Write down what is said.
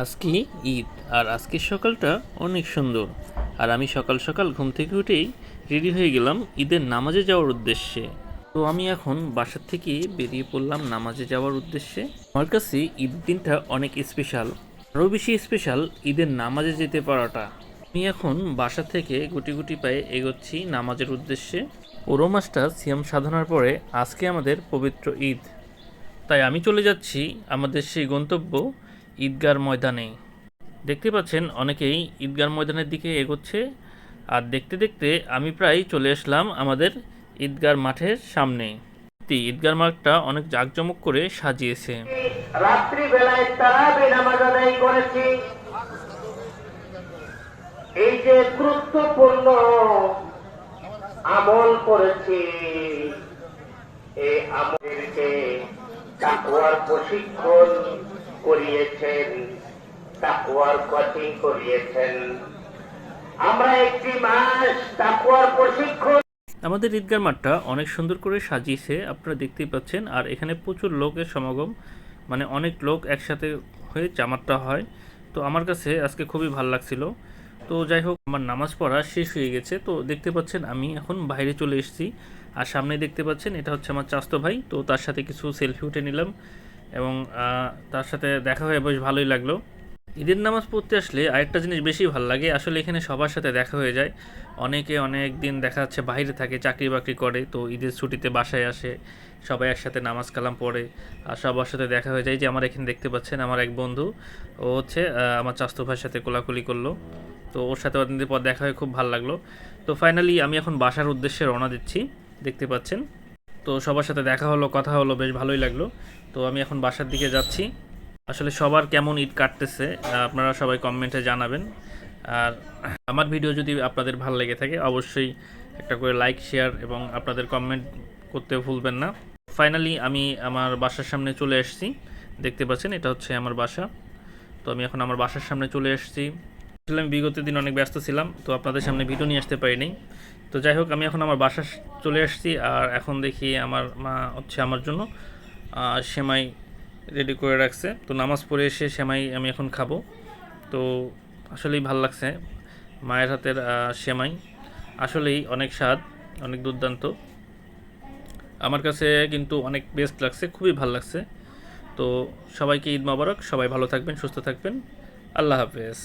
আজকে ঈদ আর আজকের সকালটা অনেক সুন্দর। আর আমি সকাল সকাল ঘুম থেকে উঠেই রেডি হয়ে গেলাম ঈদের নামাজে যাওয়ার উদ্দেশ্যে। তো আমি এখন বাসার থেকে বেরিয়ে পড়লাম নামাজে যাওয়ার উদ্দেশ্যে। আমার কাছে ঈদের দিনটা অনেক স্পেশাল, আরও বেশি স্পেশাল ঈদের নামাজে যেতে পারাটা। আমি এখন বাসা থেকে গুটি গুটি পায়ে এগোচ্ছি নামাজের উদ্দেশ্যে। পুরো মাসটা সিয়াম সাধনার পরে আজকে আমাদের পবিত্র ঈদ, তাই আমি চলে যাচ্ছি আমাদের সেই গন্তব্য ঈদগার ময়দানে। দেখতে পাচ্ছেন অনেকেই ঈদগার ময়দানের দিকে এগোচ্ছে, আর দেখতে দেখতে আমি প্রায় চলে আসলাম আমাদের ঈদগার মাঠের সামনে। ঈদগার মাঠটা অনেক জাঁকজমক করে সাজিয়েছে। রাত্রিবেলায় তারাবি নামাজ আদায় করেছি। এই যে গুরুত্বপূর্ণ আমল করেছি, এই আমলকে তাকওয়ার প্রশিক্ষণ করিয়েছেন, তাকওয়ার কোচিং করিয়েছেন। আমরা একটি মাস তাকওয়ার প্রশিক্ষণ। আমাদের ঈদগার মাঠটা অনেক সুন্দর করে সাজিয়েছে, আপনারা দেখতেই পাচ্ছেন। আর এখানে প্রচুর লোকের সমাগম, মানে অনেক লোক একসাথে হয়ে জামাতটা হয়। তো আমার কাছে আজকে খুবই ভালো লাগছিল। তো যাই হোক, আমার নামাজ পড়া শেষ হয়ে গেছে। তো দেখতে পাচ্ছেন আমি এখন বাইরে চলে এসেছি, আর সামনে দেখতে পাচ্ছেন এটা হচ্ছে আমার চাচতো ভাই। তো তার সাথে কিছু সেলফি উঠে নিলাম, এবং তার সাথে দেখা হয়ে বেশ ভালোই লাগলো। ঈদের নামাজ পড়তে আসলে আরেকটা জিনিস বেশি ভালো লাগে, আসলে এখানে সবার সাথে দেখা হয়ে যায়। অনেকে অনেক দিন দেখা যাচ্ছে বাইরে থাকে, চাকরি বাকরি করে, তো ঈদের ছুটিতে বাসায় আসে, সবাই একসাথে নামাজ কালাম পড়ে, আর সবার সাথে দেখা হয়ে যায়। যে আমার এখানে দেখতে পাচ্ছেন আমার এক বন্ধু, ও হচ্ছে আমার চাচতো ভাইয়ের সাথে কোলাকুলি করলো। তো ওর সাথে অনেকদিন পর দেখা হয়ে খুব ভালো লাগলো। তো ফাইনালি আমি এখন বাসার উদ্দেশ্যে রওনা দিচ্ছি, দেখতে পাচ্ছেন। তো সবার সাথে দেখা হলো, কথা হলো, বেশ ভালোই লাগলো। তো আমি এখন বাসার দিকে যাচ্ছি। আসলে সবার কেমন ঈদ কাটতেছে আপনারা সবাই কমেন্টে জানাবেন। আর আমার ভিডিও যদি আপনাদের ভালো লেগে থাকে অবশ্যই একটা করে লাইক, শেয়ার এবং আপনাদের কমেন্ট করতে ভুলবেন না। ফাইনালি আমি আমার বাসার সামনে চলে এসেছি, দেখতে পাচ্ছেন এটা হচ্ছে আমার বাসা। তো আমি এখন আমার বাসার সামনে চলে এসেছি। আসলে আমি বিগত দিন অনেক ব্যস্ত ছিলাম, তো আপনাদের সামনে ভিডিও নিয়ে আসতে পারিনি। তো যাই হোক, আমি এখন আমার বাসা চলে আসছি। আর এখন দেখি আমার মা হচ্ছে আমার জন্য সেমাই রেডি করে রাখছে। তো নামাজ পড়ে এসে সেমাই আমি এখন খাবো। তো আসলেই ভাল লাগছে মায়ের হাতের সেমাই, আসলেই অনেক স্বাদ, অনেক দুর্দান্ত। আমার কাছে কিন্তু অনেক বেস্ট লাগছে, খুবই ভাল লাগছে। তো সবাইকে ঈদ মোবারক, সবাই ভালো থাকবেন, সুস্থ থাকবেন। আল্লাহ হাফেজ।